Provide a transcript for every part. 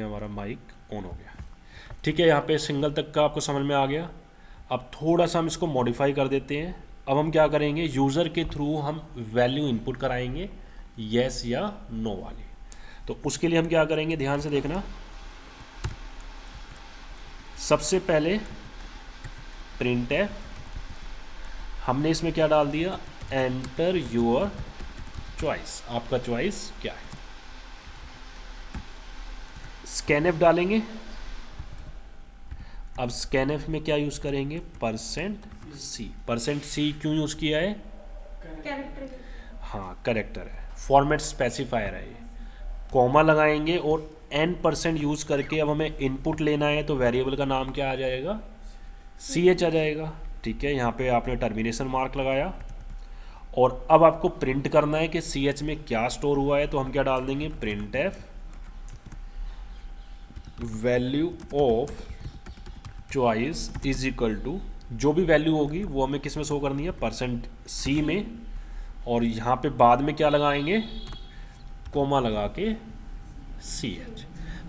हमारा mic on हो गया। ठीक है, यहाँ पे सिंगल तक का आपको समझ में आ गया। अब थोड़ा सा हम इसको मॉडिफाई कर देते हैं। अब हम क्या करेंगे, यूज़र के थ्रू हम वैल्यू इनपुट कराएंगे, येस या नो वाली। तो उसके लिए हम क्या करेंगे, ध्यान से देखना। सबसे पहले प्रिंट है, हमने इसमें क्या डाल दिया, एंटर योर चॉइस, आपका चॉइस क्या है। स्कैनएफ डालेंगे। अब स्कैनएफ में क्या यूज़ करेंगे, %C। %C क्यों यूज़ किया है, कैरेक्टर। हाँ कैरेक्टर है, फॉर्मेट स्पेसिफायर है ये। कॉमा लगाएंगे और n% यूज़ करके अब हमें इनपुट लेना है, तो वेरिएबल का नाम क्या आ जाएगा, CH आ जाएगा। ठीक है, यहाँ पे आपने टर्मिनेशन मार्क लगाया और अब आपको प्रिंट करना है कि CH में क्या स्टोर हुआ है, तो हम क्या डाल देंगे, printf value of choice is equal to, जो भी वैल्यू होगी वो हमें किस में शो करनी है, %C में। और यहाँ पे बाद में क्या लगाएंगे, कोमा लगा के CH।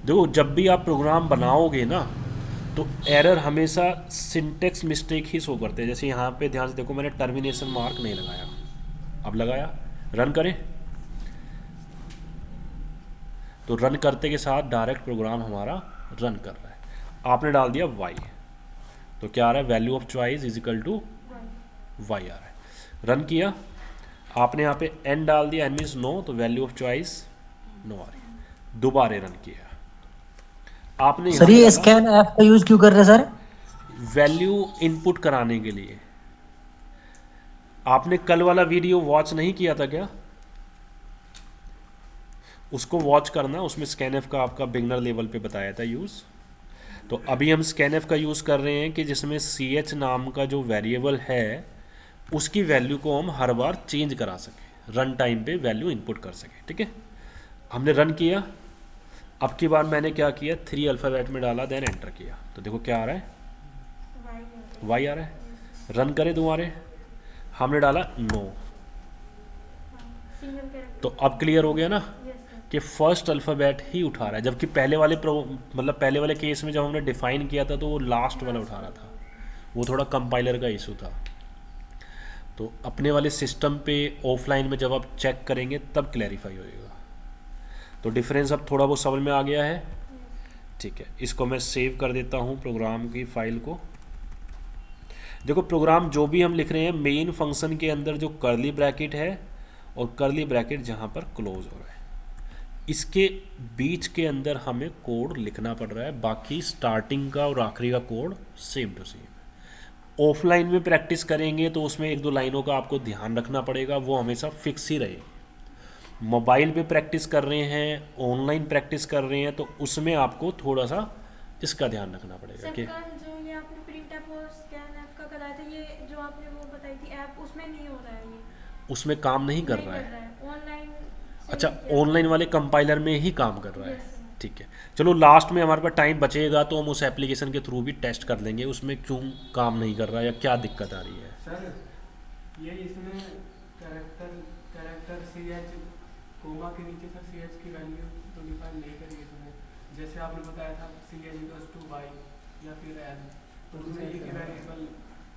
देखो जब भी आप प्रोग्राम बनाओगे ना, तो एरर हमेशा सिंटेक्स मिस्टेक ही शो करते हैं। जैसे यहाँ पे ध्यान से देखो, मैंने टर्मिनेशन मार्क नहीं लगाया, अब लगाया, रन करें तो रन करते के साथ डायरेक्ट प्रोग्राम हमारा रन कर रहा है। आपने डाल दिया y, तो क्या आ रहा है, value of choice is equal to y आ रहा है। रन किया, आपने यहाँ पे n डाल दिया, n मीन्स नो, तो वैल्यू ऑफ चॉइस नो आ रही है। दोबारा रन किया, आपने यहाँ सर पे ये डाला स्कैन ऐप का यूज क्यों कर रहे हैं सर? वैल्यू इनपुट कराने के लिए। आपने कल वाला वीडियो वॉच नहीं किया था क्या, उसको वॉच करना, उसमें स्कैनएफ का आपका बिगनर लेवल पे बताया था यूज़। तो अभी हम स्कैनएफ का यूज़ कर रहे हैं कि जिसमें CH नाम का जो वेरिएबल है उसकी वैल्यू को हम हर बार चेंज करा सकें, रन टाइम पे वैल्यू इनपुट कर सकें। ठीक है, हमने रन किया। अब की बार मैंने क्या किया, 3 अल्फ़ाबेट में डाला, देन एंटर किया, तो देखो क्या आ रहा है, y आ रहा है। रन करें दोबारे, हमने डाला नो, तो अब क्लियर हो गया ना कि फर्स्ट अल्फ़ाबेट ही उठा रहा है, जबकि पहले वाले मतलब पहले वाले केस में जब हमने डिफाइन किया था तो वो लास्ट वाला उठा रहा था, वो थोड़ा कंपाइलर का इशू था। तो अपने वाले सिस्टम पे ऑफलाइन में जब आप चेक करेंगे तब क्लैरिफाई होएगा। तो डिफरेंस अब थोड़ा बहुत समझ में आ गया है। ठीक है, इसको मैं सेव कर देता हूँ प्रोग्राम की फाइल को। देखो प्रोग्राम जो भी हम लिख रहे हैं, मेन फंक्शन के अंदर जो कर्ली ब्रैकेट है और कर्ली ब्रैकेट जहाँ पर क्लोज हो रहा है, इसके बीच के अंदर हमें कोड लिखना पड़ रहा है, बाकी स्टार्टिंग का और आखिरी का code same to same. Offline में प्रैक्टिस करेंगे तो उसमें 1-2 लाइनों का आपको ध्यान रखना पड़ेगा, वो हमेशा फिक्स ही रहे। मोबाइल पे प्रैक्टिस कर रहे हैं, ऑनलाइन प्रैक्टिस कर रहे हैं, तो उसमें आपको थोड़ा सा इसका ध्यान रखना पड़ेगा कि जो ये आपने प्रिंट ऐप और स्कैन ऐप का कराया था, ये जो आपने वो बताई थी ऐप, उसमें नहीं हो रहा है, ये उसमें काम नहीं कर नहीं रहा कर है। रहा है ऑनलाइन। अच्छा, ऑनलाइन वाले कंपाइलर में ही काम कर रहा है। ठीक है, चलो लास्ट में हमारे पास टाइम बचेगा तो हम उस एप्लीकेशन के थ्रू भी टेस्ट कर लेंगे उसमें क्यों काम नहीं कर रहा है या क्या दिक्कत आ रही है। सर ये इसमें कैरेक्टर कैरेक्टर CH कोमा के नीचे सर CH की वैल्यू तो डिफाइन नहीं करी इसमें, जैसे आपने बताया था CH = y या फिर n, तो उसमें ये की वेरिएबल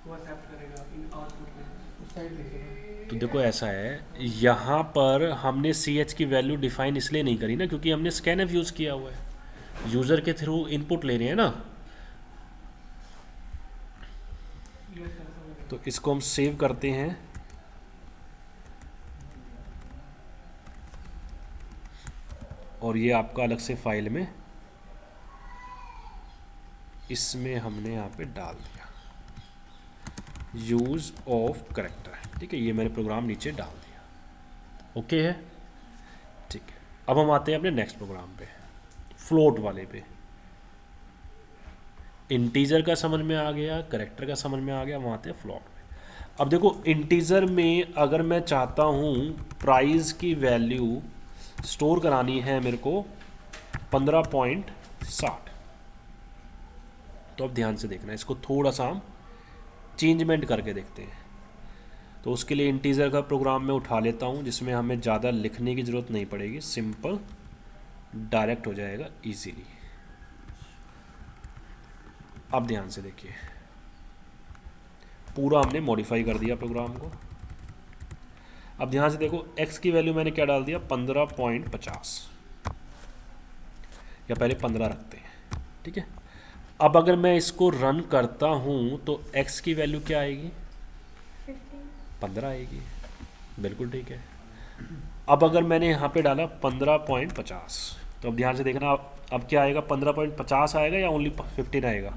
को एक्सेप्ट करेगा इन आउटपुट में, उस साइड देखिएगा। तो देखो ऐसा है, यहाँ पर हमने CH की वैल्यू डिफाइन इसलिए नहीं करी ना क्योंकि हमने स्कैनएफ यूज़ किया हुआ है, यूज़र के थ्रू इनपुट ले रहे हैं ना। तो इसको हम सेव करते हैं और ये आपका अलग से फाइल में इसमें हमने यहाँ पे डाल दिया यूज़ ऑफ करेक्टर। ठीक है, ये मैंने प्रोग्राम नीचे डाल दिया, ओके है। ठीक है, अब हम आते हैं अपने नेक्स्ट प्रोग्राम पे, फ्लोट वाले पे। इंटीजर का समझ में आ गया, करेक्टर का समझ में आ गया, वहाँ आते हैं फ्लोट में। अब देखो इंटीजर में अगर मैं चाहता हूँ प्राइस की वैल्यू स्टोर करानी है मेरे को 15.60, तो अब ध्यान से देखना, इसको थोड़ा सा हम चेंजमेंट करके देखते हैं। तो उसके लिए इंटीजर का प्रोग्राम मैं उठा लेता हूँ जिसमें हमें ज़्यादा लिखने की ज़रूरत नहीं पड़ेगी, सिंपल डायरेक्ट हो जाएगा इजीली। अब ध्यान से देखिए, पूरा हमने मॉडिफाई कर दिया प्रोग्राम को। अब ध्यान से देखो, x की वैल्यू मैंने क्या डाल दिया, 15.50, या पहले 15 रखते हैं, ठीक है। अब अगर मैं इसको रन करता हूँ तो x की वैल्यू क्या आएगी, 15 आएगी, बिल्कुल ठीक है। अब अगर मैंने यहाँ पे डाला 15.50, तो अब ध्यान से देखना, अब क्या आएगा, 15.50 आएगा या ओनली 15 आएगा,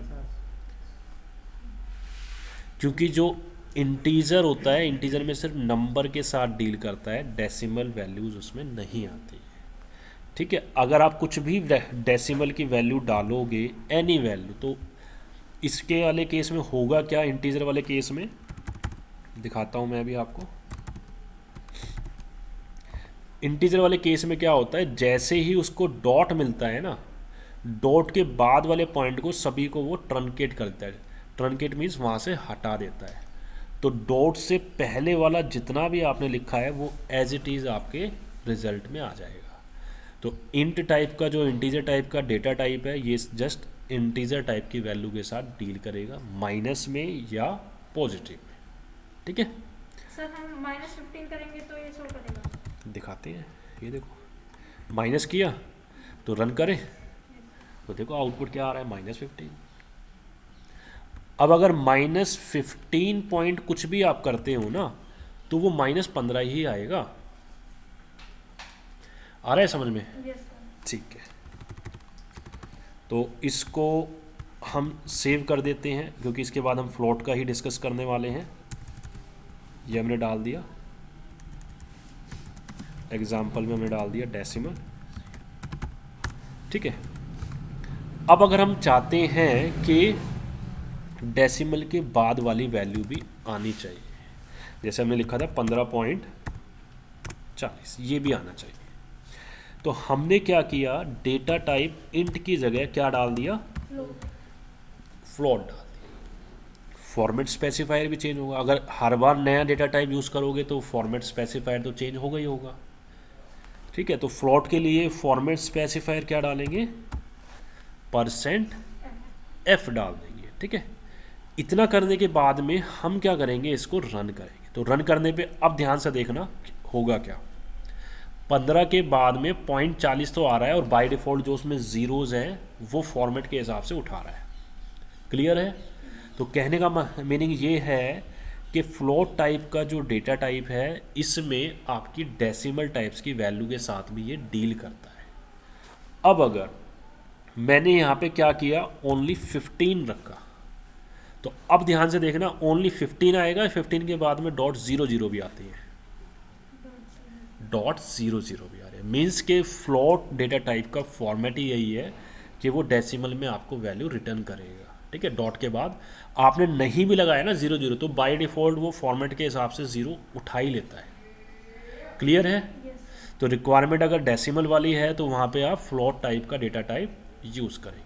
क्योंकि जो इंटीजर होता है, इंटीजर में सिर्फ नंबर के साथ डील करता है, डेसिमल वैल्यूज़ उसमें नहीं आती है, ठीक है। अगर आप कुछ भी डेसिमल की वैल्यू डालोगे, एनी वैल्यू, तो इसके वाले केस में होगा क्या, इंटीजर वाले केस में दिखाता हूँ मैं अभी आपको। इंटीजर वाले केस में क्या होता है, जैसे ही उसको डॉट मिलता है ना, डॉट के बाद वाले पॉइंट को सभी को वो ट्रंकेट करता है। ट्रंकेट मीन्स वहाँ से हटा देता है। तो डॉट से पहले वाला जितना भी आपने लिखा है वो एज इट इज़ आपके रिजल्ट में आ जाएगा। तो इंट टाइप का जो इंटीजर टाइप का डेटा टाइप है, ये जस्ट इंटीजर टाइप की वैल्यू के साथ डील करेगा, माइनस में या पॉजिटिव में, ठीक है। सर हम -15 करेंगे तो ये शो करेगा, दिखाते हैं, ये देखो माइनस किया तो रन करें तो देखो आउटपुट क्या आ रहा है, -15। अब अगर -15 पॉइंट कुछ भी आप करते हो ना, तो वो -15 ही आएगा। आ रहा है समझ में? Yes sir. ठीक है, तो इसको हम सेव कर देते हैं, क्योंकि इसके बाद हम फ्लोट का ही डिस्कस करने वाले हैं। ये हमने डाल दिया, एग्जाम्पल में हमने डाल दिया डेसिमल, ठीक है। अब अगर हम चाहते हैं कि डेसिमल के बाद वाली वैल्यू भी आनी चाहिए, जैसे हमने लिखा था 15.40, ये भी आना चाहिए, तो हमने क्या किया, डेटा टाइप इंट की जगह क्या डाल दिया, फ्लोट डाल दिया। फॉर्मेट स्पेसिफायर भी चेंज होगा, अगर हर बार नया डेटा टाइप यूज़ करोगे तो फॉर्मेट स्पेसिफायर तो चेंज होगा ही होगा, ठीक है। तो फ्लोट के लिए फॉर्मेट स्पेसिफायर क्या डालेंगे, %f डाल देंगे, ठीक है। इतना करने के बाद में हम क्या करेंगे, इसको रन करेंगे। तो रन करने पे अब ध्यान से देखना होगा क्या, 15 के बाद में 0.40 तो आ रहा है, और बाय डिफ़ॉल्ट जो उसमें ज़ीरोज़ हैं वो फॉर्मेट के हिसाब से उठा रहा है। क्लियर है? तो कहने का मीनिंग ये है कि फ्लोट टाइप का जो डेटा टाइप है, इसमें आपकी डेसिमल टाइप्स की वैल्यू के साथ भी ये डील करता है। अब अगर मैंने यहाँ पे क्या किया, ओनली 15 रखा, तो अब ध्यान से देखना, ओनली 15 आएगा, 15 के बाद में .00 भी आती है, .00 भी आ रहे हैं। मीन्स के फ्लोट डेटा टाइप का फॉर्मेट ही यही है कि वो डेसिमल में आपको वैल्यू रिटर्न करेगा, ठीक है। डॉट के बाद आपने नहीं भी लगाया ना 00, तो बाय डिफ़ॉल्ट वो फॉर्मेट के हिसाब से 0 उठा ही लेता है। क्लियर है? तो रिक्वायरमेंट अगर डेसिमल वाली है तो वहाँ पे आप फ्लोट टाइप का डेटा टाइप यूज़ करेंगे।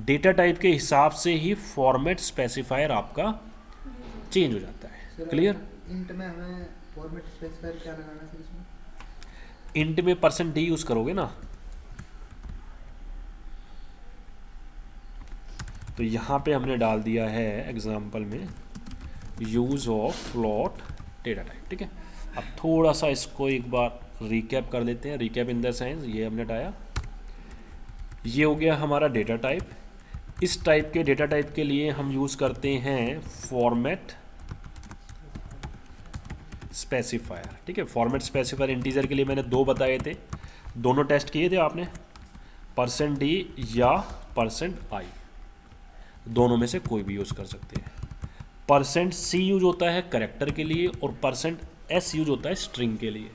डेटा टाइप के हिसाब से ही फॉर्मेट स्पेसिफायर आपका चेंज हो जाता है। क्लियर? इंट में हमें फॉर्मेट स्पेसिफायर क्या लगाना है इसमें? इंट में %d यूज़ करोगे ना, तो यहाँ पे हमने डाल दिया है एग्जाम्पल में use of float data type, ठीक है। अब थोड़ा सा इसको एक बार रिकैप कर लेते हैं। रिकैप इन द सेंस, ये हमने डाया, ये हो गया हमारा डेटा टाइप। इस टाइप के डेटा टाइप के लिए हम यूज़ करते हैं फॉर्मेट स्पेसिफायर, ठीक है। फॉर्मेट स्पेसिफायर इंटीजर के लिए मैंने 2 बताए थे, दोनों टेस्ट किए थे आपने, %d या %i, दोनों में से कोई भी यूज़ कर सकते हैं। %c यूज होता है करेक्टर के लिए, और %s यूज होता है स्ट्रिंग के लिए।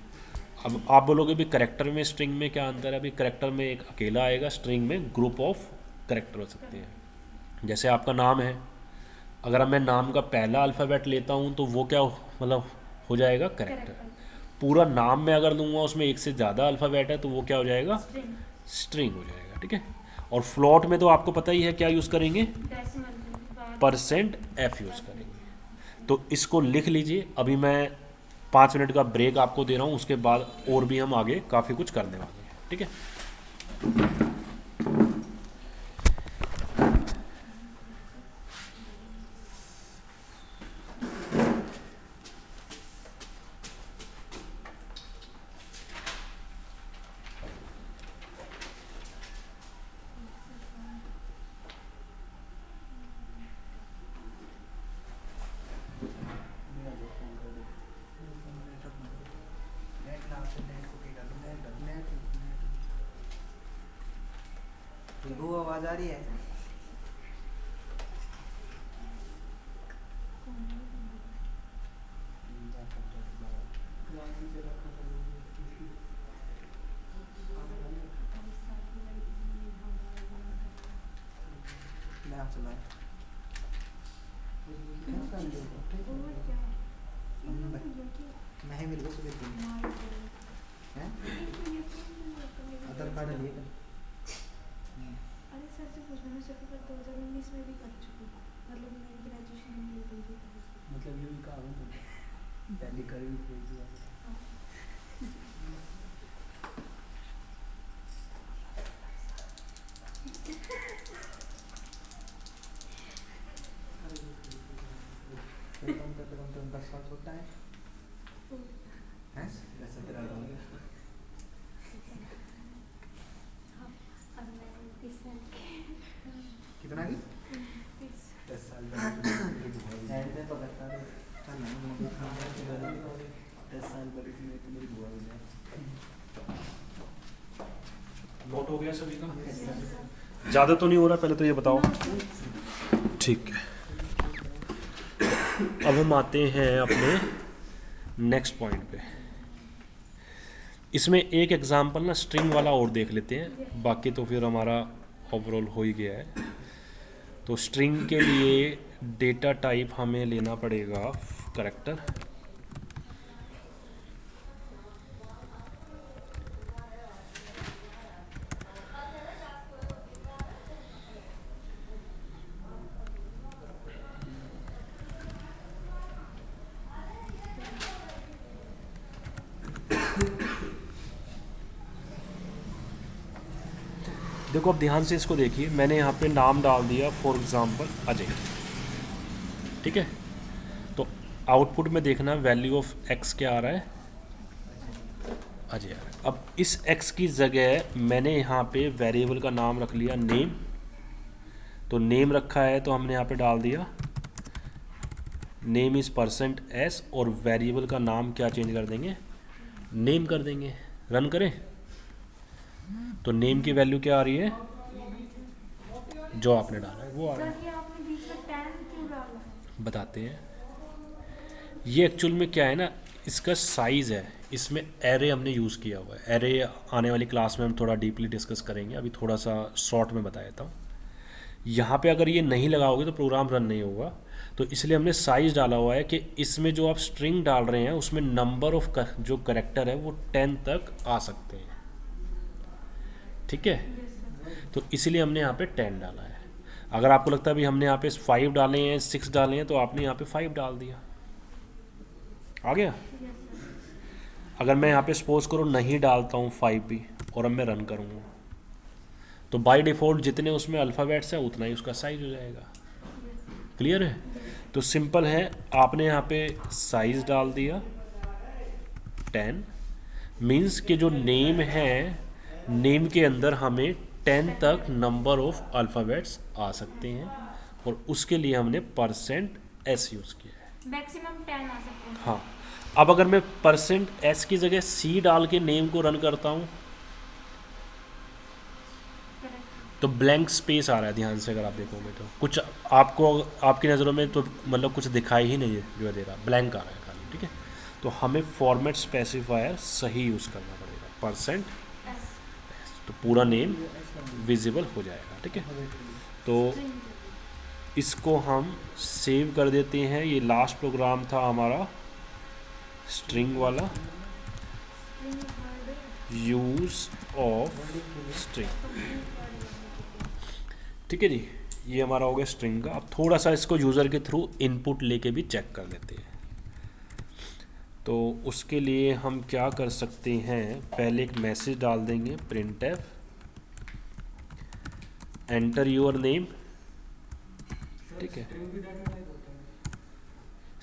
अब आप बोलोगे भी करेक्टर में स्ट्रिंग में क्या अंतर है? अभी करेक्टर में एक अकेला आएगा, स्ट्रिंग में ग्रुप ऑफ करेक्टर हो सकते हैं। जैसे आपका नाम है, अगर मैं नाम का पहला अल्फ़ाबेट लेता हूँ तो वो क्या मतलब हो जाएगा, करेक्टर। पूरा नाम में अगर लूँगा उसमें एक से ज़्यादा अल्फ़ाबेट है तो वो क्या हो जाएगा, स्ट्रिंग हो जाएगा, ठीक है। और फ्लोट में तो आपको पता ही है क्या यूज़ करेंगे, %f यूज़ करेंगे। तो इसको लिख लीजिए। अभी मैं 5 मिनट का ब्रेक आपको दे रहा हूँ, उसके बाद और भी हम आगे काफ़ी कुछ करने वाले हैं, ठीक है। वो आवाज आ रही है? क्लास नीचे रखा था उसकी। मैं आप चला और क्या इन लोगों को ये मैं ही मिल गया सुबह दिन मार हैं दो आधार कार्ड लिए कल। अरे सर से पूछना मैं सर्टिफिकेट 2019 में भी कर चुकी हूँ मतलब मेरी ग्रेजुएशन में हो गई थी मतलब ये उनका आवन तो पहले कर भी भेज दिया। कम से कम 10 साल छोटा है हैं? वैसे तेरा हो गया। अब मैं 30 साल कितना की? 30 10 साल साइड में पकड़ता है। चल ना मुझे खाना है 10 साल पर इसमें तो मेरी बुआ हो जाए। नोट हो गया सभी का? ज़्यादा तो नहीं हो रहा, पहले तो ये बताओ। ठीक है, अब हम आते हैं अपने नेक्स्ट पॉइंट पे। इसमें एक एग्जांपल ना स्ट्रिंग वाला और देख लेते हैं, बाकी तो फिर हमारा ओवरऑल हो ही गया है। तो स्ट्रिंग के लिए डेटा टाइप हमें लेना पड़ेगा कैरेक्टर। देखो अब ध्यान से इसको देखिए, मैंने यहाँ पे नाम डाल दिया फॉर एग्जांपल अजय, ठीक है। तो आउटपुट में देखना वैल्यू ऑफ एक्स क्या आ रहा है, अजय आ रहा है। अब इस एक्स की जगह मैंने यहाँ पे वेरिएबल का नाम रख लिया नेम। तो नेम रखा है तो हमने यहाँ पे डाल दिया नेम इज़ %s और वेरिएबल का नाम क्या चेंज कर देंगे, नेम कर देंगे। रन करें तो नेम की वैल्यू क्या आ रही है, जो आपने डाला है वो आ रहा है। सर ये आपने बीच में 10 क्यों डाला है? बताते हैं। ये एक्चुअल में क्या है ना, इसका साइज़ है, इसमें एरे हमने यूज़ किया हुआ है। एरे आने वाली क्लास में हम थोड़ा डीपली डिस्कस करेंगे, अभी थोड़ा सा शॉर्ट में बता देता हूँ। यहाँ पे अगर ये नहीं लगाओगे तो प्रोग्राम रन नहीं होगा, तो इसलिए हमने साइज़ डाला हुआ है कि इसमें जो आप स्ट्रिंग डाल रहे हैं उसमें नंबर ऑफ जो कैरेक्टर है वो 10 तक आ सकते हैं, ठीक है। तो इसलिए हमने यहाँ पे 10 डाला है। अगर आपको लगता है भी हमने यहाँ पे 5 डाले हैं 6 डाले हैं, तो आपने यहाँ पे 5 डाल दिया, आ गया। अगर मैं यहाँ पे सपोज करो नहीं डालता हूँ 5 भी और अब मैं रन करूँगा, तो बाय डिफ़ॉल्ट जितने उसमें अल्फ़ाबेट्स हैं उतना ही उसका साइज हो जाएगा। क्लियर है? तो सिंपल है, आपने यहाँ पे साइज डाल दिया 10, मीन्स कि जो नेम है, नेम के अंदर हमें 10 तक नंबर ऑफ अल्फ़ाबेट्स आ सकते हैं, और उसके लिए हमने %s यूज़ किया है। मैक्सिमम 10 आ सकते हैं। हाँ, अब अगर मैं %s की जगह c डाल के नेम को रन करता हूँ तो ब्लैंक स्पेस आ रहा है। ध्यान से अगर आप देखोगे तो कुछ आपको आपकी नज़रों में तो मतलब कुछ दिखाई ही नहीं है, जो दे रहा ब्लैंक आ रहा है खाली, ठीक है। तो हमें फॉर्मेट स्पेसिफायर सही यूज़ करना पड़ेगा, %s, तो पूरा नेम विजिबल हो जाएगा, ठीक है। तो इसको हम सेव कर देते हैं। ये लास्ट प्रोग्राम था हमारा स्ट्रिंग वाला, यूज़ ऑफ स्ट्रिंग, ठीक है जी। ये हमारा हो गया स्ट्रिंग का। अब थोड़ा सा इसको यूज़र के थ्रू इनपुट लेके भी चेक कर लेते हैं। तो उसके लिए हम क्या कर सकते हैं, पहले एक मैसेज डाल देंगे printf एंटर योर नेम, ठीक है।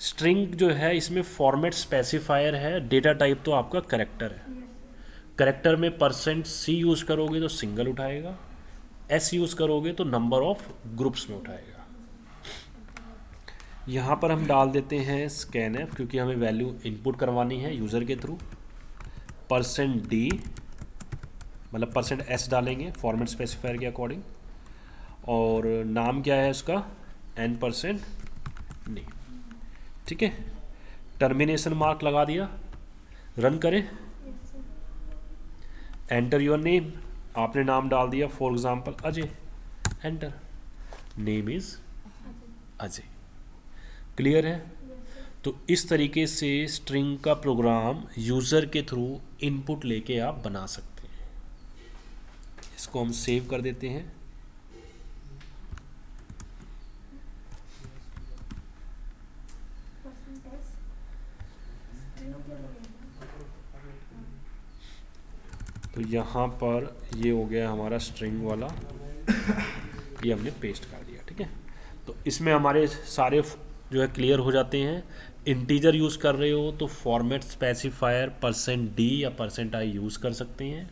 स्ट्रिंग जो है इसमें फॉर्मेट स्पेसिफायर है, डेटा टाइप तो आपका कैरेक्टर है। कैरेक्टर में %c यूज़ करोगे तो सिंगल उठाएगा, s यूज़ करोगे तो नंबर ऑफ ग्रुप्स में उठाएगा। यहाँ पर हम डाल देते हैं scanf, क्योंकि हमें वैल्यू इनपुट करवानी है यूज़र के थ्रू। %d मतलब %s डालेंगे फॉर्मेट स्पेसिफायर के अकॉर्डिंग, और नाम क्या है उसका n% नेम, ठीक है। टर्मिनेशन मार्क लगा दिया, रन करें, yes sir. Enter your name, आपने नाम डाल दिया for example Ajay, enter, name is Ajay, clear है। Yes sir. तो इस तरीके से स्ट्रिंग का प्रोग्राम यूज़र के थ्रू इनपुट लेके आप बना सकते हैं। इसको हम सेव कर देते हैं। परसेंटेज स्ट्रिंग क्या लगेगा? तो यहाँ पर ये हो गया हमारा स्ट्रिंग वाला, ये हमने पेस्ट कर दिया, ठीक है। तो इसमें हमारे सारे जो है क्लियर हो जाते हैं। इंटीजर यूज़ कर रहे हो तो फॉर्मेट स्पेसिफायर %d या %i यूज़ कर सकते हैं।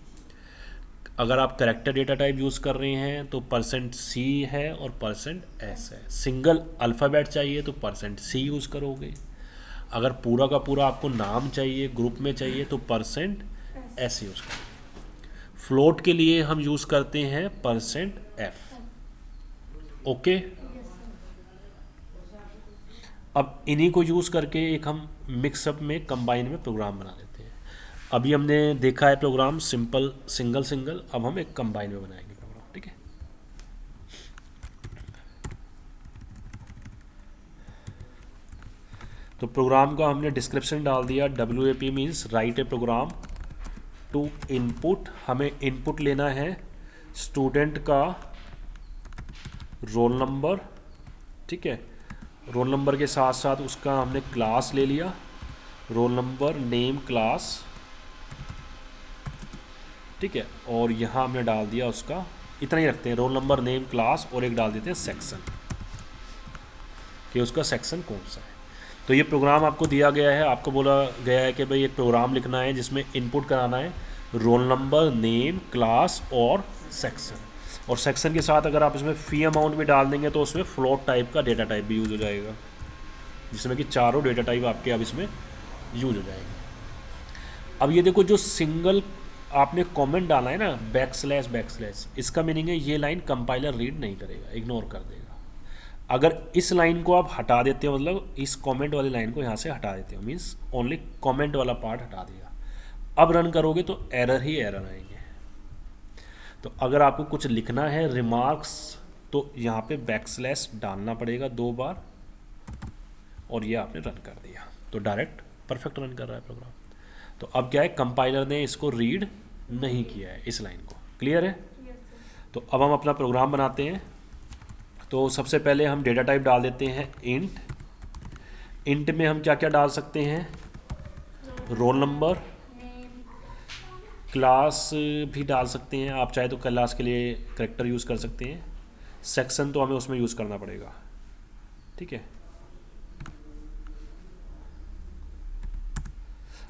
अगर आप कैरेक्टर डेटा टाइप यूज़ कर रहे हैं तो %c है और %s है। सिंगल अल्फ़ाबेट चाहिए तो %c यूज़ करोगे। अगर पूरा का पूरा आपको नाम चाहिए, ग्रुप में चाहिए तो %s यूज़ करोगे। फ्लोट के लिए हम यूज़ करते हैं %f, ओके। Yes sir. अब इन्हीं को यूज़ करके एक हम मिक्सअप में कंबाइन में प्रोग्राम बना लेते हैं। अभी हमने देखा है प्रोग्राम सिंपल सिंगल, अब हम एक कंबाइन में बनाएंगे प्रोग्राम, ठीक है। तो प्रोग्राम का हमने डिस्क्रिप्शन डाल दिया, WAP means write a program to input. हमें इनपुट लेना है स्टूडेंट का रोल नंबर, ठीक है। रोल नंबर के साथ साथ उसका हमने क्लास ले लिया, रोल नंबर नेम क्लास, ठीक है। और यहाँ हमने डाल दिया उसका, इतना ही रखते हैं, रोल नंबर नेम क्लास, और एक डाल देते हैं सेक्शन, कि उसका सेक्शन कौन सा है। तो ये प्रोग्राम आपको दिया गया है, आपको बोला गया है कि भाई एक प्रोग्राम लिखना है जिसमें इनपुट कराना है रोल नंबर, नेम, क्लास और सेक्शन। और सेक्शन के साथ अगर आप इसमें फ़ी अमाउंट भी डाल देंगे तो उसमें फ्लोट टाइप का डेटा टाइप भी यूज़ हो जाएगा, जिसमें कि चारों डेटा टाइप आपके अब इसमें यूज़ हो जाएंगे। अब ये देखो, जो सिंगल आपने कमेंट डाला है ना बैकस्लैश, इसका मीनिंग है ये लाइन कंपाइलर रीड नहीं करेगा, इग्नोर कर देगा। अगर इस लाइन को आप हटा देते हो, मतलब इस कमेंट वाली लाइन को यहाँ से हटा देते हो, मीन्स ओनली कमेंट वाला पार्ट हटा दिया, अब रन करोगे तो एरर ही एरर आएंगे। तो अगर आपको कुछ लिखना है रिमार्क्स, तो यहाँ पे बैकस्लैश डालना पड़ेगा 2 बार, और ये आपने रन कर दिया तो डायरेक्ट परफेक्ट रन कर रहा है प्रोग्राम। तो अब क्या है, कंपाइलर ने इसको रीड नहीं किया है इस लाइन को, क्लियर है। Yes sir. तो अब हम अपना प्रोग्राम बनाते हैं। तो सबसे पहले हम डेटा टाइप डाल देते हैं इंट। इंट में हम क्या क्या डाल सकते हैं, रोल नंबर, नेम, क्लास भी डाल सकते हैं, आप चाहे तो क्लास के लिए कैरेक्टर यूज़ कर सकते हैं। सेक्शन तो हमें उसमें यूज़ करना पड़ेगा, ठीक है।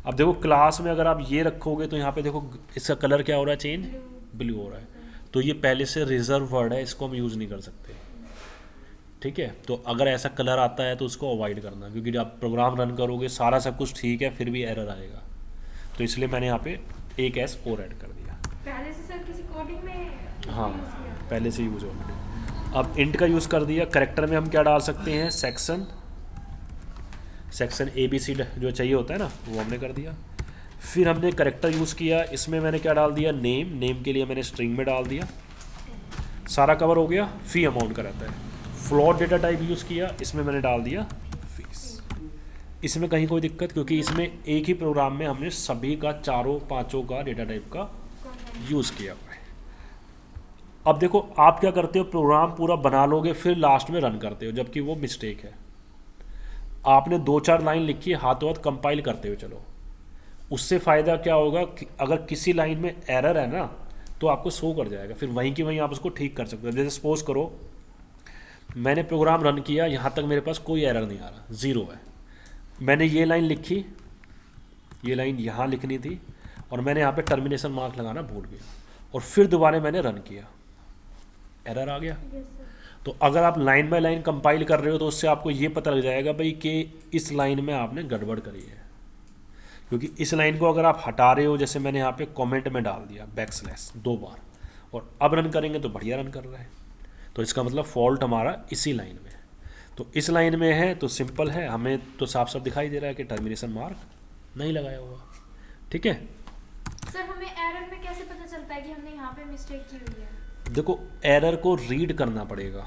अब देखो क्लास में अगर आप ये रखोगे तो यहाँ पे देखो इसका कलर क्या हो रहा है, चेंज, ब्लू हो रहा है। तो ये पहले से रिजर्व वर्ड है, इसको हम यूज़ नहीं कर सकते, ठीक है। तो अगर ऐसा कलर आता है तो उसको अवॉइड करना, क्योंकि जब आप प्रोग्राम रन करोगे सारा सब कुछ ठीक है फिर भी एरर आएगा। तो इसलिए मैंने यहाँ पे एक एस और ऐड कर दिया। पहले से सर किसी कोडिंग में हाँ, use किया? पहले से यूज़ ऑलरेडी। अब इंट का यूज़ कर दिया। करेक्टर में हम क्या डाल सकते हैं, सेक्शन ABC जो चाहिए होता है ना, वो हमने कर दिया। फिर हमने करेक्टर यूज़ किया, इसमें मैंने क्या डाल दिया, नेम के लिए मैंने स्ट्रिंग में डाल दिया, सारा कवर हो गया। फ़ी अमाउंट का रहता है। फ्लोट डेटा टाइप यूज़ किया, इसमें मैंने डाल दिया फीस। इसमें कहीं कोई दिक्कत, क्योंकि इसमें एक ही प्रोग्राम में हमने सभी का चारों पांचों का डेटा टाइप का यूज़ किया हुआ है। अब देखो आप क्या करते हो, प्रोग्राम पूरा बना लोगे फिर लास्ट में रन करते हो, जबकि वो मिस्टेक है। आपने 2-4 लाइन लिखी है, हाथों हाथ कंपाइल करते हुए चलो। उससे फ़ायदा क्या होगा कि अगर किसी लाइन में एरर है ना तो आपको शो कर जाएगा, फिर वहीं की वहीं आप उसको ठीक कर सकते हो। जैसे सपोज करो मैंने प्रोग्राम रन किया, यहाँ तक मेरे पास कोई एरर नहीं आ रहा, 0 है। मैंने ये लाइन लिखी, ये लाइन यहाँ लिखनी थी, और मैंने यहाँ पे टर्मिनेशन मार्क लगाना भूल गया, और फिर दोबारा मैंने रन किया, एरर आ गया। Yes sir. तो अगर आप लाइन बाय लाइन कंपाइल कर रहे हो तो उससे आपको ये पता लग जाएगा भाई कि इस लाइन में आपने गड़बड़ करी है। क्योंकि इस लाइन को अगर आप हटा रहे हो, जैसे मैंने यहाँ पे कमेंट में डाल दिया बैकस्लैश 2 बार, और अब रन करेंगे तो बढ़िया रन कर रहा है, तो इसका मतलब फॉल्ट हमारा इसी लाइन में है। तो इस लाइन में है तो सिंपल है, हमें तो साफ साफ दिखाई दे रहा है कि टर्मिनेशन मार्क नहीं लगाया हुआ। ठीक है, सर हमें एरर में कैसे पता चलता है कि हमने यहाँ पे मिस्टेक की हुई है? देखो एरर को रीड करना पड़ेगा,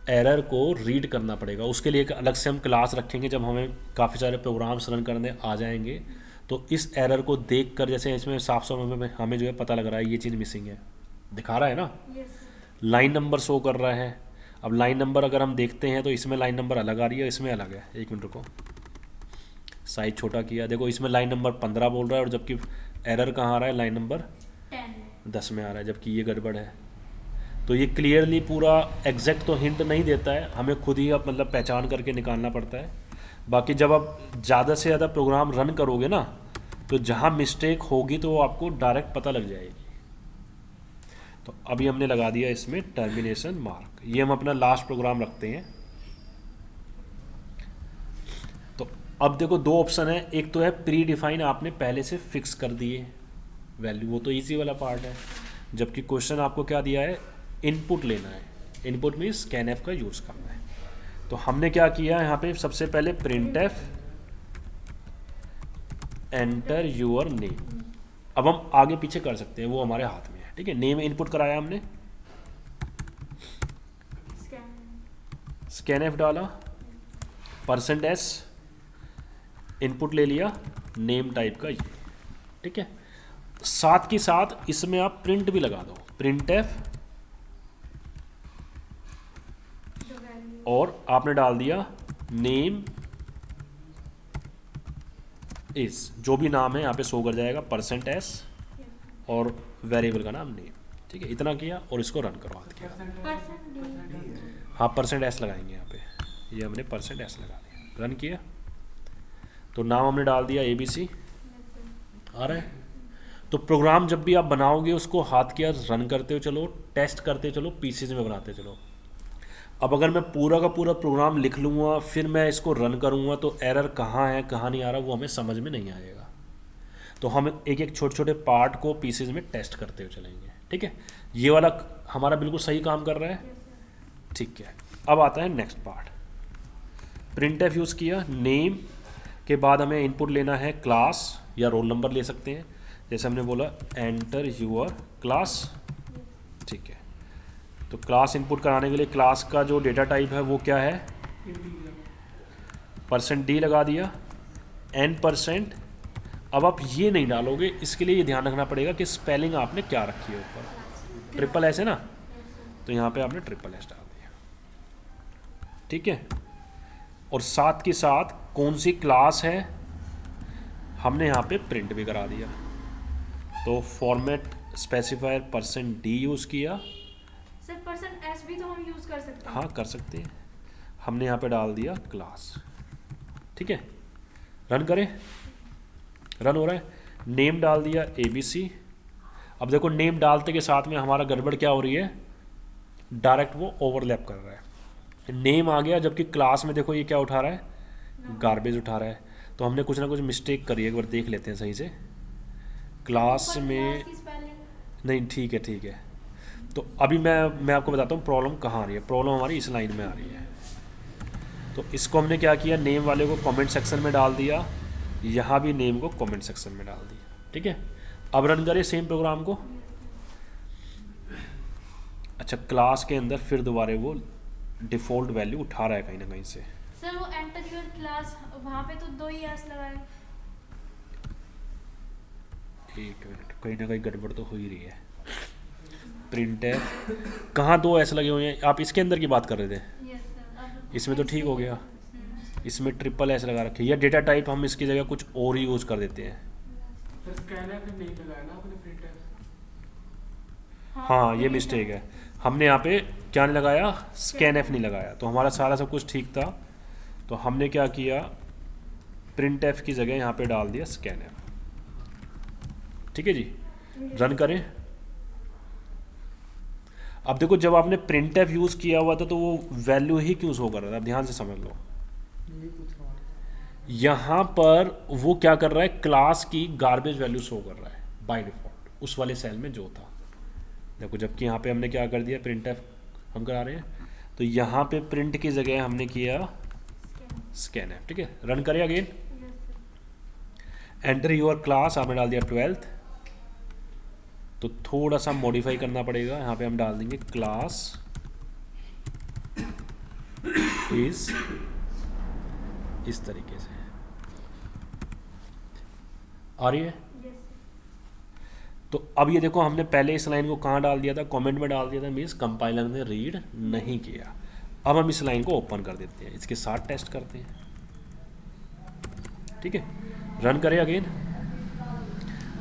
एरर को रीड करना पड़ेगा। उसके लिए एक अलग से हम क्लास रखेंगे, जब हमें काफ़ी सारे प्रोग्राम्स रन करने आ जाएंगे तो इस एरर को देख कर, जैसे इसमें साफ साफ हमें जो है पता लग रहा है ये चीज़ मिसिंग है, दिखा रहा है ना, yes sir. Line number show कर रहा है। अब लाइन नंबर अगर हम देखते हैं तो इसमें लाइन नंबर अलग आ रही है, इसमें अलग है। एक मिनट रुको, साइज छोटा किया, देखो इसमें लाइन नंबर 15 बोल रहा है, और जबकि एरर कहाँ आ रहा है, लाइन नंबर 10 में आ रहा है, जबकि ये गड़बड़ है। तो ये क्लियरली पूरा एग्जैक्ट तो हिंट नहीं देता है, हमें खुद ही अब मतलब पहचान करके निकालना पड़ता है। बाकी जब आप ज़्यादा से ज़्यादा प्रोग्राम रन करोगे ना, तो जहाँ मिस्टेक होगी तो वो आपको डायरेक्ट पता लग जाएगी। तो अभी हमने लगा दिया इसमें टर्मिनेशन मार्क, ये हम अपना लास्ट प्रोग्राम रखते हैं। तो अब देखो 2 ऑप्शन है, एक तो है प्री डिफाइन, आपने पहले से फिक्स कर दिए वैल्यू, वो तो इजी वाला पार्ट है। जबकि क्वेश्चन आपको क्या दिया है, इनपुट लेना है, इनपुट में स्कैनएफ का यूज़ करना है। तो हमने क्या किया यहाँ पे, सबसे पहले प्रिंटएफ एंटर यूअर नेम। अब हम आगे पीछे कर सकते हैं, वो हमारे हाथ में है। ठीक है, नेम इनपुट कराया हमने, स्कैनएफ डाला, %s इनपुट ले लिया, नेम टाइप का ये। ठीक है, साथ के साथ इसमें आप प्रिंट भी लगा दो, प्रिंटएफ, और आपने डाल दिया नेम इज, जो भी नाम है यहाँ पे शो कर जाएगा, %s और वेरिएबल का नाम नेम। ठीक है, इतना किया और इसको रन करो हाथ किया। हाँ %s लगाएंगे यहाँ पे, ये हमने %s लगा दिया, रन किया तो नाम हमने डाल दिया ABC, आ रहा है। तो प्रोग्राम जब भी आप बनाओगे उसको हाथ किया रन करते हो चलो, टेस्ट करते चलो, पीसेज में बनाते चलो। अब अगर मैं पूरा का पूरा प्रोग्राम लिख लूँगा फिर मैं इसको रन करूँगा तो एरर कहाँ है कहाँ नहीं आ रहा वो हमें समझ में नहीं आएगा। तो हम एक एक छोटे छोटे पार्ट को पीसेज में टेस्ट करते हुए चलेंगे। ठीक है, ये वाला हमारा बिल्कुल सही काम कर रहा है। ठीक है, अब आता है नेक्स्ट पार्ट, प्रिंटएफ यूज़ किया, नेम के बाद हमें इनपुट लेना है क्लास या रोल नंबर ले सकते हैं, जैसे हमने बोला एंटर यूअर क्लास। ठीक है, तो क्लास इनपुट कराने के लिए क्लास का जो डेटा टाइप है वो क्या है, %d लगा दिया, n%। अब आप ये नहीं डालोगे, इसके लिए ये ध्यान रखना पड़ेगा कि स्पेलिंग आपने क्या रखी है ऊपर, $s है ना, तो यहाँ पे आपने $s डाल दिया। ठीक है, और साथ के साथ कौन सी क्लास है हमने यहाँ पे प्रिंट भी करा दिया। तो फॉर्मेट स्पेसिफायर %d यूज़ किया। सर %s भी तो हम यूज़ कर सकते हैं? हाँ कर सकते हैं, हमने यहाँ पे डाल दिया क्लास। ठीक है, रन करें, रन हो रहा है, नेम डाल दिया ABC। अब देखो नेम डालते के साथ में हमारा गड़बड़ क्या हो रही है, डायरेक्ट वो ओवरलैप कर रहा है, नेम आ गया जबकि क्लास में देखो ये क्या उठा रहा है, गार्बेज उठा रहा है। तो हमने कुछ ना कुछ मिस्टेक करी है, एक बार देख लेते हैं सही से। क्लास में नहीं, ठीक है। तो अभी मैं आपको बताता हूँ प्रॉब्लम कहाँ आ रही है। प्रॉब्लम हमारी इस लाइन में आ रही है। तो इसको हमने क्या किया, नेम वाले को कमेंट सेक्शन में डाल दिया, यहाँ भी नेम को कमेंट सेक्शन में डाल दिया। ठीक है, अब रन करें सेम प्रोग्राम को। अच्छा, क्लास के अंदर फिर दोबारा वो डिफ़ॉल्ट वैल्यू उठा रहा है कहीं ना कहीं से। सर वो एंटर योर क्लास, वहाँ पे तो 2 ही एस लगाए। एक मिनट, कहीं ना कहीं गड़बड़ तो हो ही रही है। प्रिंटएफ कहाँ 2 एस लगे हुए हैं, आप इसके अंदर की बात कर रहे थे? Yes sir. इसमें तो ठीक हो गया, इसमें $s लगा रखे, या डेटा टाइप हम इसकी जगह कुछ और ही यूज़ कर देते हैं। सर स्कैनर पे नहीं लगाया ना आपने प्रिंटर? हाँ ये मिस्टेक है, हमने यहाँ पे क्या नहीं लगाया, स्कैनएफ नहीं लगाया। तो हमारा सारा सब कुछ ठीक था, तो हमने क्या किया, प्रिंटएफ की जगह यहाँ पे डाल दिया स्कैनएफ। ठीक है जी, रन करें। अब देखो जब आपने प्रिंटएफ यूज़ किया हुआ था तो वो वैल्यू ही क्यों शो कर रहा था, ध्यान से समझ लो। यहाँ पर वो क्या कर रहा है, क्लास की गार्बेज वैल्यू शो कर रहा है बाय डिफ़ॉल्ट उस वाले सेल में जो था। देखो जबकि यहाँ पे हमने क्या कर दिया, प्रिंट एफ हम करा रहे हैं, तो यहाँ पे प्रिंट की जगह हमने किया स्कैन एफ। ठीक है, रन करें अगेन। एंटर योर क्लास आपने डाल दिया 12th, तो थोड़ा सा मॉडिफाई करना पड़ेगा। यहाँ पे हम डाल देंगे क्लास इज इस तरीके से। आ रही है? तो अब ये देखो हमने पहले इस लाइन को कहाँ डाल दिया था, कमेंट में डाल दिया था, मीन्स कंपाइलर ने रीड नहीं किया। अब हम इस लाइन को ओपन कर देते हैं, इसके साथ टेस्ट करते हैं। ठीक है, रन करें again.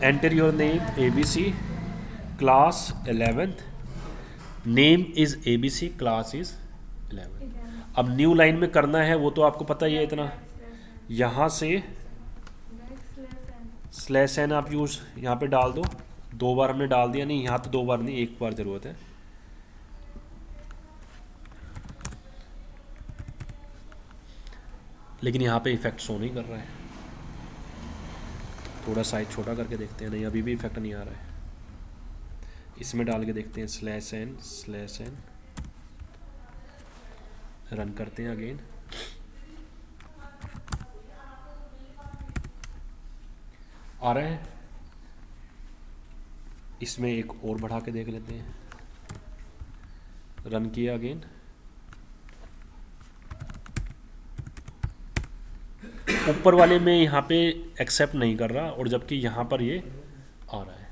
Enter your name ABC, class 11th, name is ABC, class is 11th। अब न्यू लाइन में करना है वो तो आपको पता ही है इतना, यहाँ से /n आप यूज यहाँ पे डाल दो। 2 बार हमने डाल दिया, नहीं यहाँ तो 2 बार नहीं, 1 बार ज़रूरत है। लेकिन यहाँ पे इफेक्ट शो नहीं कर रहा है, थोड़ा साइज छोटा करके देखते हैं। नहीं, अभी भी इफेक्ट नहीं आ रहा है। इसमें डाल के देखते हैं /n, रन करते हैं अगेन। आ रहा है। इसमें एक और बढ़ा के देख लेते हैं, रन किया अगेन। ऊपर वाले में यहाँ पे एक्सेप्ट नहीं कर रहा, और जबकि यहाँ पर ये आ रहा है।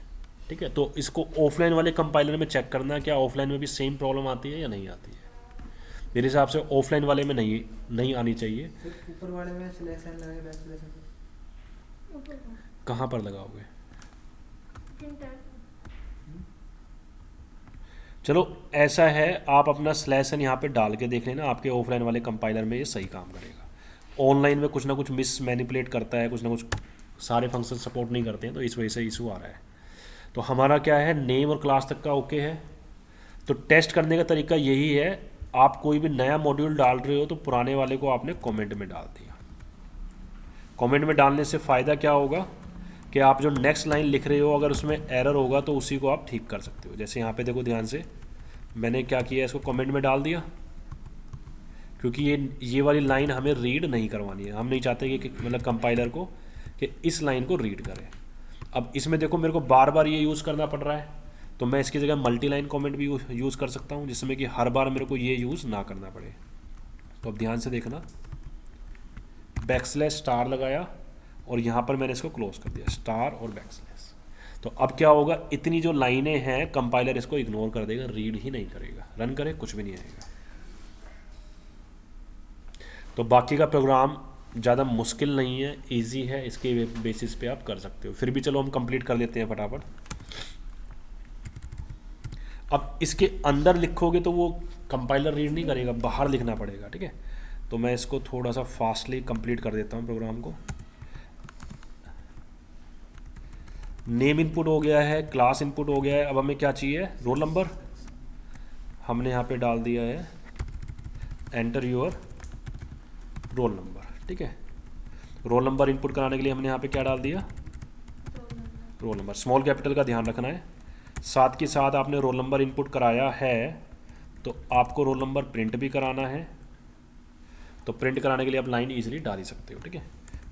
ठीक है, तो इसको ऑफलाइन वाले कंपाइलर में चेक करना, क्या ऑफलाइन में भी सेम प्रॉब्लम आती है या नहीं आती है। मेरे हिसाब से ऑफलाइन वाले में नहीं आनी चाहिए। ऊपर वाले में /n लगेगा, कहाँ पर लगाओगे? चलो ऐसा है, आप अपना /n यहाँ पे डाल के देख लेना, आपके ऑफलाइन वाले कंपाइलर में ये सही काम करेगा। ऑनलाइन में कुछ ना कुछ मिस मैनिपुलेट करता है, कुछ ना कुछ सारे फंक्शन सपोर्ट नहीं करते हैं, तो इस वजह से इशू आ रहा है। तो हमारा क्या है, नेम और क्लास तक का ओके है। तो टेस्ट करने का तरीका यही है, आप कोई भी नया मॉड्यूल डाल रहे हो तो पुराने वाले को आपने कमेंट में डाल दिया। कमेंट में डालने से फ़ायदा क्या होगा कि आप जो नेक्स्ट लाइन लिख रहे हो, अगर उसमें एरर होगा तो उसी को आप ठीक कर सकते हो। जैसे यहाँ पे देखो ध्यान से, मैंने क्या किया, इसको कमेंट में डाल दिया, क्योंकि ये वाली लाइन हमें रीड नहीं करवानी है। हम नहीं चाहते कि मतलब कंपाइलर को कि इस लाइन को रीड करें। अब इसमें देखो मेरे को बार बार ये यूज़ करना पड़ रहा है, तो मैं इसकी जगह मल्टी लाइन कमेंट भी यूज़ कर सकता हूँ, जिसमें कि हर बार मेरे को ये यूज़ ना करना पड़े। तो अब ध्यान से देखना, \* लगाया और यहाँ पर मैंने इसको क्लोज कर दिया, स्टार और \। तो अब क्या होगा, इतनी जो लाइनें हैं कंपाइलर इसको इग्नोर कर देगा, रीड ही नहीं करेगा। रन करें, कुछ भी नहीं आएगा। तो बाकी का प्रोग्राम ज़्यादा मुश्किल नहीं है, इजी है, इसके बेसिस पे आप कर सकते हो। फिर भी चलो हम कंप्लीट कर लेते हैं फटाफट। अब इसके अंदर लिखोगे तो वो कंपाइलर रीड नहीं करेगा, बाहर लिखना पड़ेगा। ठीक है, तो मैं इसको थोड़ा सा फास्टली कंप्लीट कर देता हूँ प्रोग्राम को। नेम इनपुट हो गया है, क्लास इनपुट हो गया है। अब हमें क्या चाहिए, रोल नंबर। हमने यहाँ पे डाल दिया है एंटर योर रोल नंबर। ठीक है, रोल नंबर इनपुट कराने के लिए हमने यहाँ पे क्या डाल दिया, रोल नंबर। स्मॉल कैपिटल का ध्यान रखना है। साथ के साथ आपने रोल नंबर इनपुट कराया है तो आपको रोल नंबर प्रिंट भी कराना है। तो प्रिंट कराने के लिए आप लाइन इजीली डाल ही सकते हो। ठीक है,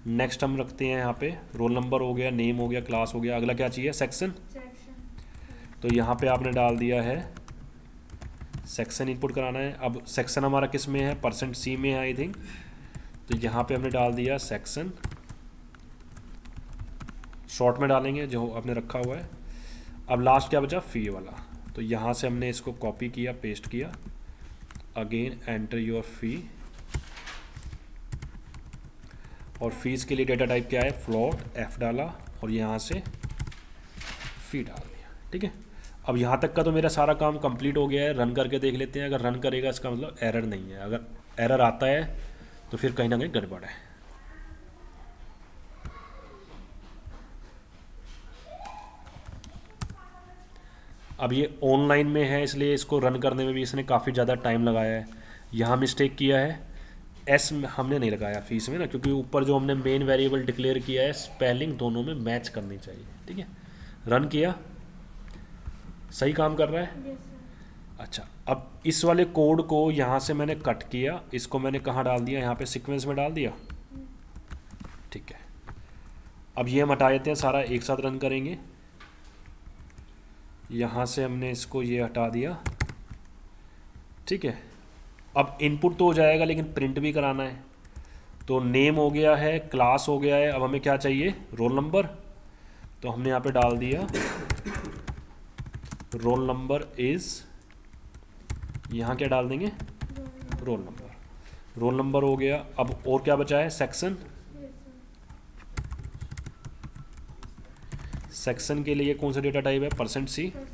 नेक्स्ट हम रखते हैं यहाँ पे रोल नंबर हो गया, नेम हो गया, क्लास हो गया। अगला क्या चाहिए, सेक्शन। तो यहाँ पे आपने डाल दिया है सेक्शन इनपुट कराना है। अब सेक्शन हमारा किस में है, %C में है आई थिंक। तो यहाँ पे हमने डाल दिया सेक्शन, शॉर्ट में डालेंगे जो आपने रखा हुआ है। अब लास्ट क्या बचा, फी वाला। तो यहाँ से हमने इसको कॉपी किया, पेस्ट किया। अगेन एंटर योर फी, और फीस के लिए डेटा टाइप क्या है, फ्लोट, F डाला और यहाँ से फी डाल दिया। ठीक है, अब यहाँ तक का तो मेरा सारा काम कंप्लीट हो गया है। रन करके देख लेते हैं। अगर रन करेगा इसका मतलब एरर नहीं है, अगर एरर आता है तो फिर कहीं ना कहीं गड़बड़ है। अब ये ऑनलाइन में है, इसलिए इसको रन करने में भी इसने काफ़ी ज़्यादा टाइम लगाया है। यहाँ मिस्टेक किया है, एस हमने नहीं लगाया फीस में ना, क्योंकि ऊपर जो हमने मेन वेरिएबल डिक्लेयर किया है स्पेलिंग दोनों में मैच करनी चाहिए। ठीक है, रन किया, सही काम कर रहा है। Yes sir. अच्छा, अब इस वाले कोड को यहाँ से मैंने कट किया, इसको मैंने कहाँ डाल दिया, यहाँ पे सीक्वेंस में डाल दिया। ठीक है, अब ये हम हटा देते हैं, सारा एक साथ रन करेंगे। यहाँ से हमने इसको ये हटा दिया। ठीक है, अब इनपुट तो हो जाएगा लेकिन प्रिंट भी कराना है। तो नेम हो गया है, क्लास हो गया है, अब हमें क्या चाहिए, रोल नंबर। तो हमने यहाँ पे डाल दिया रोल नंबर इज़, यहाँ क्या डाल देंगे, रोल नंबर। रोल नंबर हो गया। अब और क्या बचा है, सेक्शन। यस सेक्शन के लिए कौन सा डेटा टाइप है, %C। सर।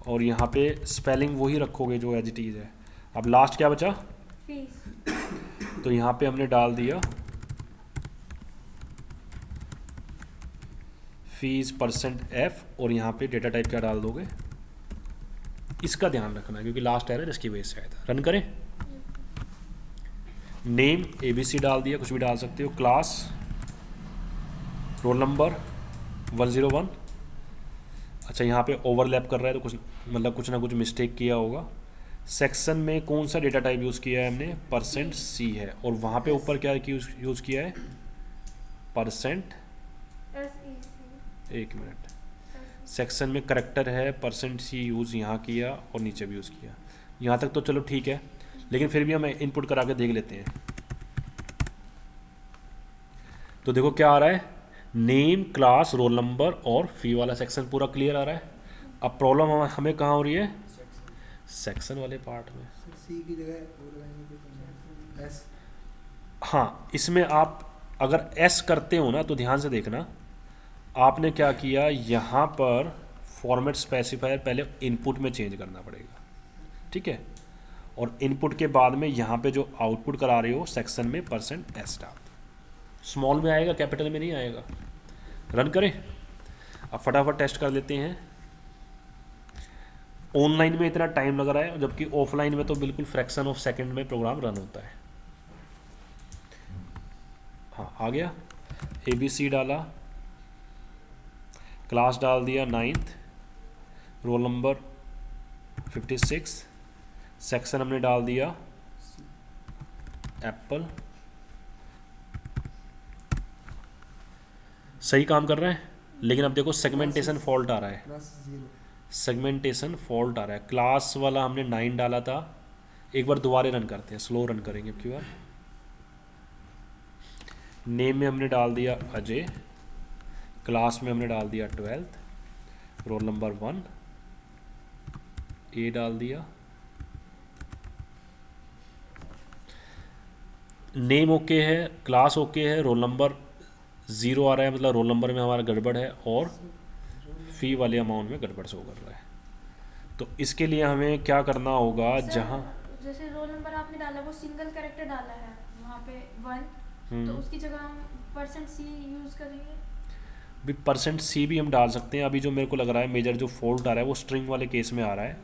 और यहाँ पे स्पेलिंग वही रखोगे जो एज इट इज़ है। अब लास्ट क्या बचा, फीस। तो यहाँ पे हमने डाल दिया फीस %F, और यहाँ पे डेटा टाइप क्या डाल दोगे, इसका ध्यान रखना क्योंकि लास्ट एरर इसकी वजह से आया था। रन करें। नेम ABC डाल दिया, कुछ भी डाल सकते हो। Class, roll number 101। अच्छा, यहाँ पे ओवरलैप कर रहा है तो कुछ मतलब कुछ ना कुछ मिस्टेक किया होगा। सेक्शन में कौन सा डेटा टाइप यूज़ किया है हमने, %C है, और वहाँ पे ऊपर क्या यूज़ किया है, %, SEC। एक मिनट, सेक्शन में करेक्टर है, %C यूज़ यहाँ किया और नीचे भी यूज़ किया। यहाँ तक तो चलो ठीक है, लेकिन फिर भी हम इनपुट करा के देख लेते हैं। तो देखो क्या आ रहा है, नेम, क्लास, रोल नंबर और फी वाला सेक्शन पूरा क्लियर आ रहा है। अब प्रॉब्लम हमें कहाँ हो रही है, सेक्शन वाले पार्ट में। सी की जगह एस। हाँ, इसमें आप अगर एस करते हो ना तो ध्यान से देखना, आपने क्या किया, यहाँ पर फॉर्मेट स्पेसिफायर पहले इनपुट में चेंज करना पड़ेगा। ठीक है, और इनपुट के बाद में यहाँ पे जो आउटपुट करा रहे हो सेक्शन में %S डाल दो। स्मॉल में आएगा, कैपिटल में नहीं आएगा। रन करें। अब फटाफट टेस्ट कर लेते हैं। ऑनलाइन में इतना टाइम लग रहा है, जबकि ऑफलाइन में तो बिल्कुल फ्रैक्शन ऑफ सेकंड में प्रोग्राम रन होता है। हाँ, आ गया। ABC डाला, क्लास डाल दिया 9th, रोल नंबर 56, सेक्शन हमने डाल दिया एप्पल। सही काम कर रहा है, लेकिन अब देखो सेगमेंटेशन फॉल्ट आ रहा है। +0। सेगमेंटेशन फॉल्ट आ रहा है। क्लास वाला हमने 9 डाला था। एक बार दोबारा रन करते हैं, स्लो रन करेंगे अब की बार। नेम में हमने डाल दिया अजय, क्लास में हमने डाल दिया 12th, रोल नंबर 1, ए डाल दिया। नेम ओके है, क्लास ओके है, रोल नंबर 0 आ रहा है, मतलब रोल नंबर में हमारा गड़बड़ है और फी वाले अमाउंट में गड़बड़ शो कर रहा है। तो इसके लिए हमें क्या करना होगा, सर, जहाँ जैसे रोल नंबर आपने डाला वो सिंगल कैरेक्टर डाला है वहाँ पे 1, तो उसकी जगह हम %C यूज़ करेंगे। भी %C भी हम डाल सकते हैं। अभी जो मेरे को लग रहा है मेजर जो फॉल्ट आ रहा है वो स्ट्रिंग वाले केस में आ रहा है।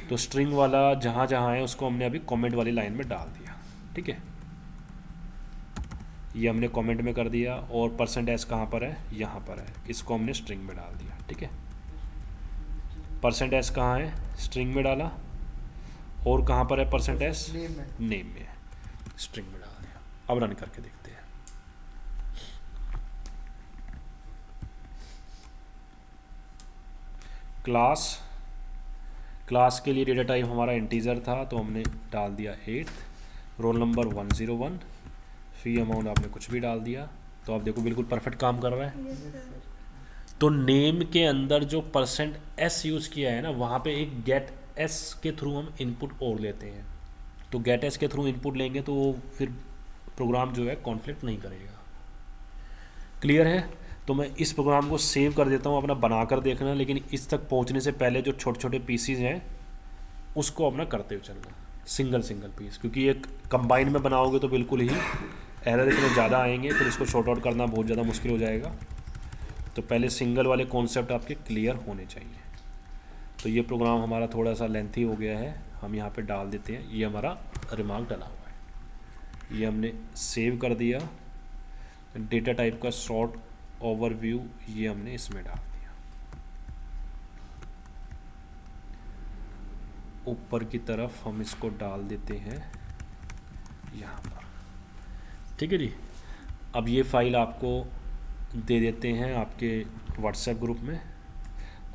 तो स्ट्रिंग वाला जहाँ जहाँ है उसको हमने अभी कमेंट वाली लाइन में डाल दिया। ठीक है, ये हमने कमेंट में कर दिया। और %S कहाँ पर है, यहाँ पर है, इसको हमने स्ट्रिंग में डाल दिया। ठीक है, %S कहाँ है, स्ट्रिंग में डाला। और कहाँ पर है %S, नेम में है, स्ट्रिंग में डाल दिया। अब रन करके देखते हैं। क्लास के लिए डेटा टाइप हमारा इंटीजर था तो हमने डाल दिया 8, रोल नंबर 101, फी अमाउंट आपने कुछ भी डाल दिया। तो आप देखो बिल्कुल परफेक्ट काम कर रहा है। Yes sir. तो नेम के अंदर जो %S यूज़ किया है ना, वहाँ पे एक गेट एस के थ्रू हम इनपुट और लेते हैं। तो गेट एस के थ्रू इनपुट लेंगे तो वो फिर प्रोग्राम जो है कॉन्फ्लिक्ट नहीं करेगा। क्लियर है? तो मैं इस प्रोग्राम को सेव कर देता हूँ, अपना बना कर देखना, लेकिन इस तक पहुँचने से पहले जो छोटे छोटे पीसीज हैं उसको अपना करते हुए चलना, सिंगल पीस, क्योंकि एक कंबाइन में बनाओगे तो बिल्कुल ही एरर इतने ज़्यादा आएंगे, फिर इसको शॉर्ट आउट करना बहुत ज़्यादा मुश्किल हो जाएगा। तो पहले सिंगल वाले कॉन्सेप्ट आपके क्लियर होने चाहिए। तो ये प्रोग्राम हमारा थोड़ा सा लेंथी हो गया है, हम यहाँ पे डाल देते हैं। ये हमारा रिमार्क डाला हुआ है। ये हमने सेव कर दिया। डेटा टाइप का शॉर्ट ओवरव्यू ये हमने इसमें डाल दिया। ऊपर की तरफ हम इसको डाल देते हैं यहाँ पर। ठीक है जी। अब ये फाइल आपको दे देते हैं आपके व्हाट्सएप ग्रुप में।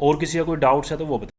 और किसी का कोई डाउट्स है तो वो बताइए।